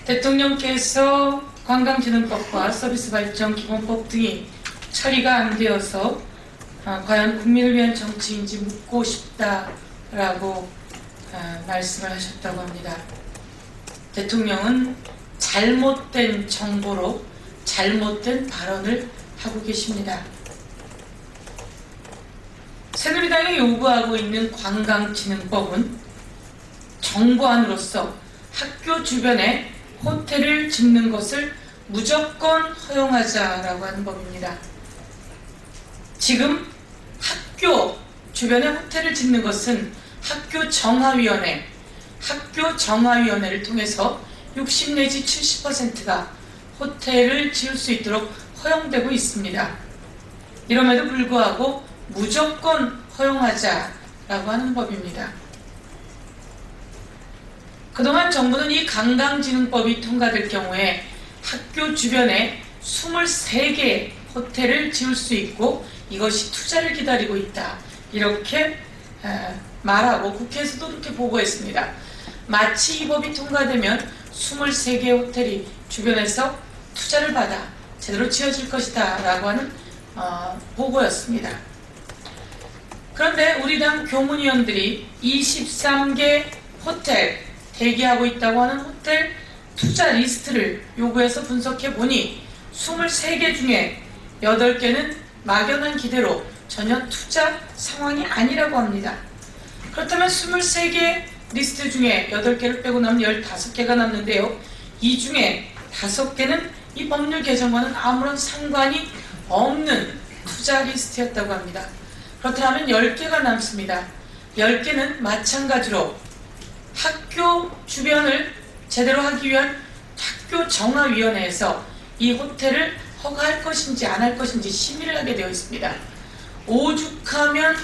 대통령께서 관광진흥법과 서비스발전기본법 등이 처리가 안 되어서 과연 국민을 위한 정치인지 묻고 싶다라고 말씀을 하셨다고 합니다. 대통령은 잘못된 정보로 잘못된 발언을 하고 계십니다. 새누리당이 요구하고 있는 관광진흥법은 정부안으로서 학교 주변에 호텔을 짓는 것을 무조건 허용하자라고 하는 법입니다. 지금 학교 주변에 호텔을 짓는 것은 학교정화위원회를 통해서 60 내지 70%가 호텔을 지을 수 있도록 허용되고 있습니다. 이럼에도 불구하고 무조건 허용하자라고 하는 법입니다. 그동안 정부는 이 관광진흥법이 통과될 경우에 학교 주변에 23개의 호텔을 지을 수 있고 이것이 투자를 기다리고 있다, 이렇게 말하고 국회에서도 그렇게 보고했습니다. 마치 이 법이 통과되면 23개의 호텔이 주변에서 투자를 받아 제대로 지어질 것이다 라고 하는 보고였습니다. 그런데 우리 당 교문위원들이 23개 호텔, 대기하고 있다고 하는 호텔 투자 리스트를 요구해서 분석해 보니 23개 중에 8개는 막연한 기대로 전혀 투자 상황이 아니라고 합니다. 그렇다면 23개 리스트 중에 8개를 빼고 나면 15개가 남는데요. 이 중에 5개는 이 법률 개정과는 아무런 상관이 없는 투자 리스트였다고 합니다. 그렇다면 10개가 남습니다. 10개는 마찬가지로 학교 주변을 제대로 하기 위한 학교정화위원회에서 이 호텔을 허가할 것인지 안 할 것인지 심의를 하게 되어 있습니다. 오죽하면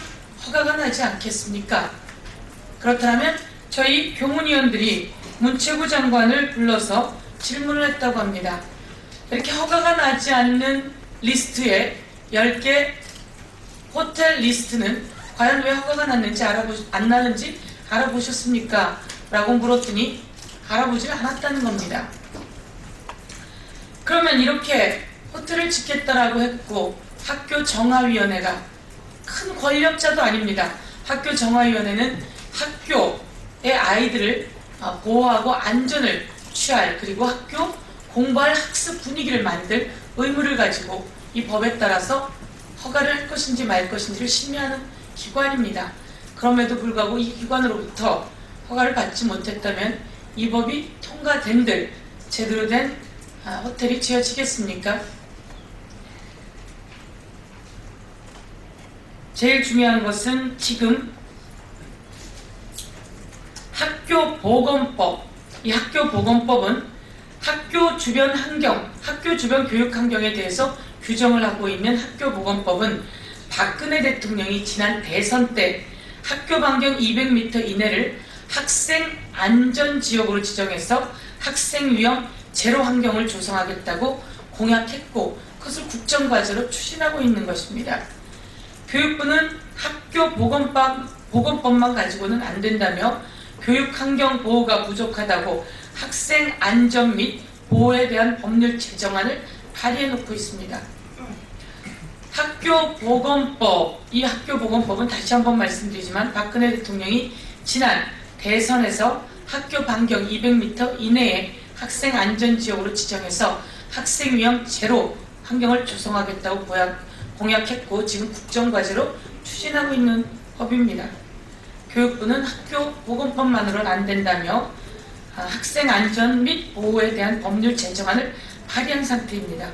허가가 나지 않겠습니까? 그렇다면 저희 교문위원들이 문체부 장관을 불러서 질문을 했다고 합니다. 이렇게 허가가 나지 않는 리스트에 10개 호텔 리스트는 과연 왜 허가가 났는지 안 나는지 알아보셨습니까? 라고 물었더니 알아보지 않았다는 겁니다. 그러면 이렇게 호텔을 짓겠다라고 했고 학교정화위원회가 큰 권력자도 아닙니다. 학교정화위원회는 학교의 아이들을 보호하고 안전을 취할, 그리고 학교 공부할 학습 분위기를 만들 의무를 가지고 이 법에 따라서 허가를 할 것인지 말 것인지를 심의하는 기관입니다. 그럼에도 불구하고 이 기관으로부터 허가를 받지 못했다면 이 법이 통과된들 제대로 된 호텔이 지어지겠습니까? 제일 중요한 것은 지금 학교보건법, 이 학교보건법은 학교 주변 환경, 학교 주변 교육 환경에 대해서 규정을 하고 있는 학교보건법은 박근혜 대통령이 지난 대선 때 학교 반경 200m 이내를 학생 안전지역으로 지정해서 학생 위험 제로 환경을 조성하겠다고 공약했고 그것을 국정과제로 추진하고 있는 것입니다. 교육부는 학교보건법만 가지고는 안 된다며 교육환경 보호가 부족하다고 학생 안전 및 보호에 대한 법률 제정안을 발의해 놓고 있습니다. 학교보건법, 이 학교보건법은 다시 한번 말씀드리지만 박근혜 대통령이 지난 대선에서 학교 반경 200m 이내에 학생 안전지역으로 지정해서 학생 위험 제로 환경을 조성하겠다고 공약했고 지금 국정과제로 추진하고 있는 법입니다. 교육부는 학교보건법만으로는 안 된다며 학생 안전 및 보호에 대한 법률 제정안을 발의한 상태입니다.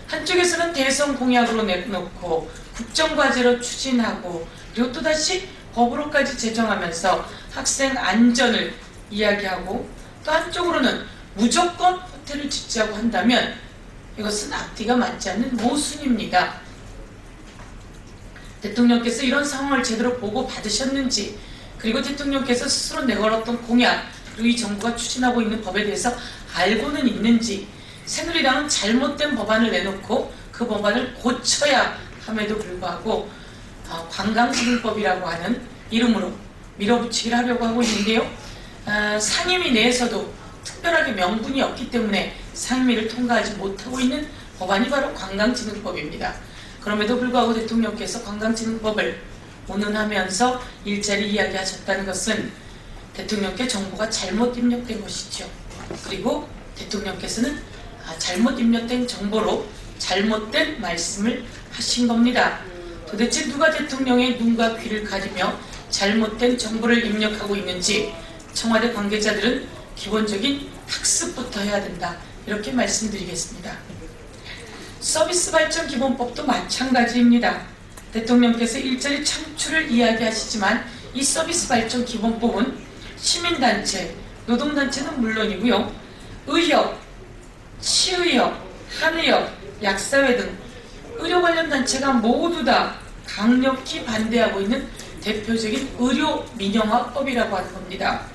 한쪽에서는 대선 공약으로 내놓고 국정과제로 추진하고 그리고 또다시 법으로까지 제정하면서 학생 안전을 이야기하고 또 한쪽으로는 무조건 호텔을 짓자고 한다면 이것은 앞뒤가 맞지 않는 모순입니다. 대통령께서 이런 상황을 제대로 보고 받으셨는지, 그리고 대통령께서 스스로 내걸었던 공약, 그리고 이 정부가 추진하고 있는 법에 대해서 알고는 있는지, 새누리당은 잘못된 법안을 내놓고 그 법안을 고쳐야 함에도 불구하고 관광진흥법이라고 하는 이름으로 밀어붙이기를 하려고 하고 있는데요. 상임위 내에서도 특별하게 명분이 없기 때문에 상임위를 통과하지 못하고 있는 법안이 바로 관광진흥법입니다. 그럼에도 불구하고 대통령께서 관광진흥법을 운운하면서 일자리 이야기하셨다는 것은 대통령께 정보가 잘못 입력된 것이죠. 그리고 대통령께서는 잘못 입력된 정보로 잘못된 말씀을 하신 겁니다. 도대체 누가 대통령의 눈과 귀를 가리며 잘못된 정보를 입력하고 있는지 청와대 관계자들은 기본적인 학습부터 해야 된다, 이렇게 말씀드리겠습니다. 서비스 발전 기본법도 마찬가지입니다. 대통령께서 일자리 창출을 이야기하시지만 이 서비스 발전 기본법은 시민단체, 노동단체는 물론이고요, 의협, 치의협, 한의협, 약사회 등 의료 관련 단체가 모두 다 강력히 반대하고 있는 대표적인 의료 민영화법이라고 하는 겁니다.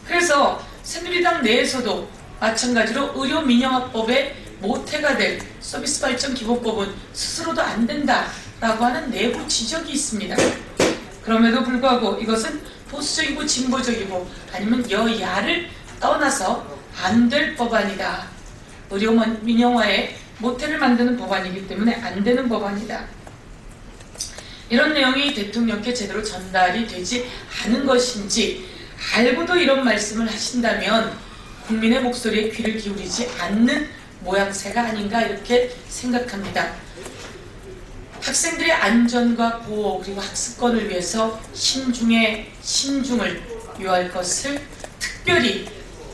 그래서 새누리당 내에서도 마찬가지로 의료 민영화법의 모태가 될 서비스 발전 기본법은 스스로도 안 된다라고 하는 내부 지적이 있습니다. 그럼에도 불구하고 이것은 보수적이고 진보적이고 아니면 여야를 떠나서 안 될 법안이다. 의료 민영화의 모태를 만드는 법안이기 때문에 안 되는 법안이다. 이런 내용이 대통령께 제대로 전달이 되지 않은 것인지 알고도 이런 말씀을 하신다면 국민의 목소리에 귀를 기울이지 않는 모양새가 아닌가, 이렇게 생각합니다. 학생들의 안전과 보호 그리고 학습권을 위해서 신중에 신중을 요할 것을 특별히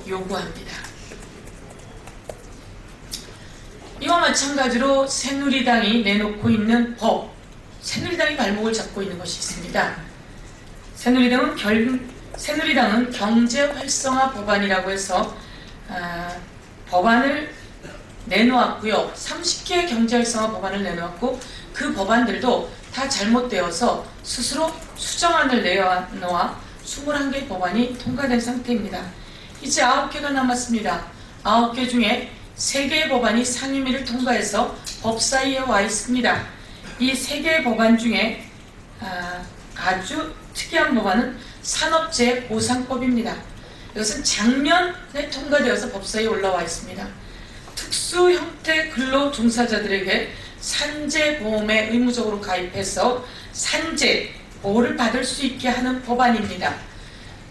요구합니다. 이와 마찬가지로 새누리당이 내놓고 있는 법, 새누리당이 발목을 잡고 있는 것이 있습니다. 새누리당은 경제활성화 법안이라고 해서 법안을 내놓았고요. 30개의 경제활성화 법안을 내놓았고 그 법안들도 다 잘못되어서 스스로 수정안을 내놓아 21개의 법안이 통과된 상태입니다. 이제 9개가 남았습니다. 9개 중에 3개의 법안이 상임위를 통과해서 법사위에 와 있습니다. 이 3개의 법안 중에 아주 특이한 법안은 산업재해 보상법입니다. 이것은 작년에 통과되어서 법사위에 올라와 있습니다. 특수 형태 근로 종사자들에게 산재보험에 의무적으로 가입해서 산재 보호를 받을 수 있게 하는 법안입니다.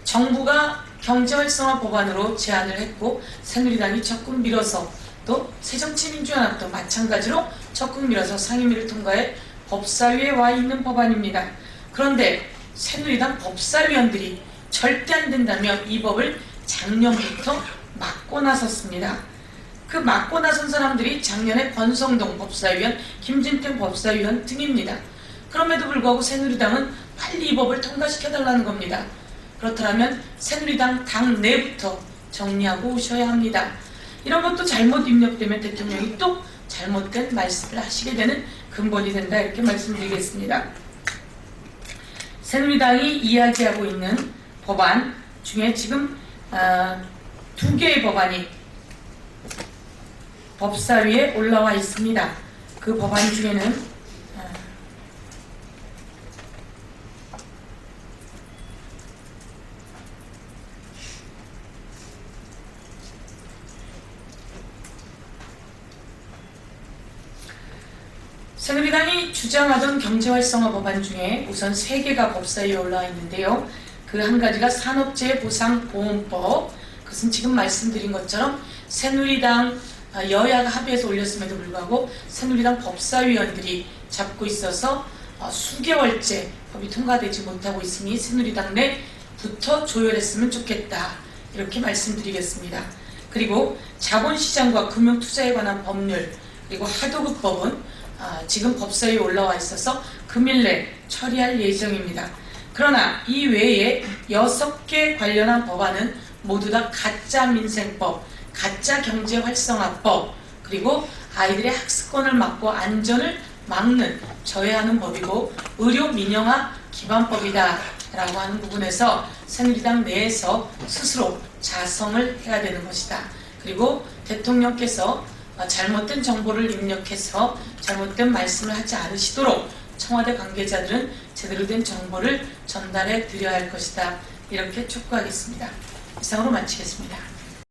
정부가 경제활성화 법안으로 제안을 했고 새누리당이 적극 밀어서, 또 새정치민주연합도 마찬가지로 적극 밀어서 상임위를 통과해 법사위에 와 있는 법안입니다. 그런데 새누리당 법사위원들이 절대 안 된다며 이 법을 작년부터 막고 나섰습니다. 그 막고 나선 사람들이 작년에 권성동 법사위원, 김진태 법사위원 등입니다. 그럼에도 불구하고 새누리당은 빨리 이 법을 통과시켜달라는 겁니다. 그렇다면 새누리당 당 내부터 정리하고 오셔야 합니다. 이런 것도 잘못 입력되면 대통령이 또 잘못된 말씀을 하시게 되는 근본이 된다, 이렇게 말씀드리겠습니다. 새누리당이 이야기하고 있는 법안 중에 지금 2개의 법안이 법사위에 올라와 있습니다. 그 법안 중에는 새누리당이 주장하던 경제활성화 법안 중에 우선 3개가 법사위에 올라와 있는데요. 그 한 가지가 산업재해보상보험법. 그것은 지금 말씀드린 것처럼 새누리당 여야가 합의해서 올렸음에도 불구하고 새누리당 법사위원들이 잡고 있어서 수개월째 법이 통과되지 못하고 있으니 새누리당 내부터 조율했으면 좋겠다, 이렇게 말씀드리겠습니다. 그리고 자본시장과 금융투자에 관한 법률, 그리고 하도급법은 지금 법사위에 올라와 있어서 금일 내 처리할 예정입니다. 그러나 이 외에 6개 관련한 법안은 모두 다 가짜민생법, 가짜경제활성화법, 그리고 아이들의 학습권을 막고 안전을 막는, 저해하는 법이고 의료민영화 기반법이다 라고 하는 부분에서 새누리당 내에서 스스로 자성을 해야 되는 것이다. 그리고 대통령께서 잘못된 정보를 입력해서 잘못된 말씀을 하지 않으시도록 청와대 관계자들은 제대로 된 정보를 전달해 드려야 할 것이다, 이렇게 촉구하겠습니다. 이상으로 마치겠습니다.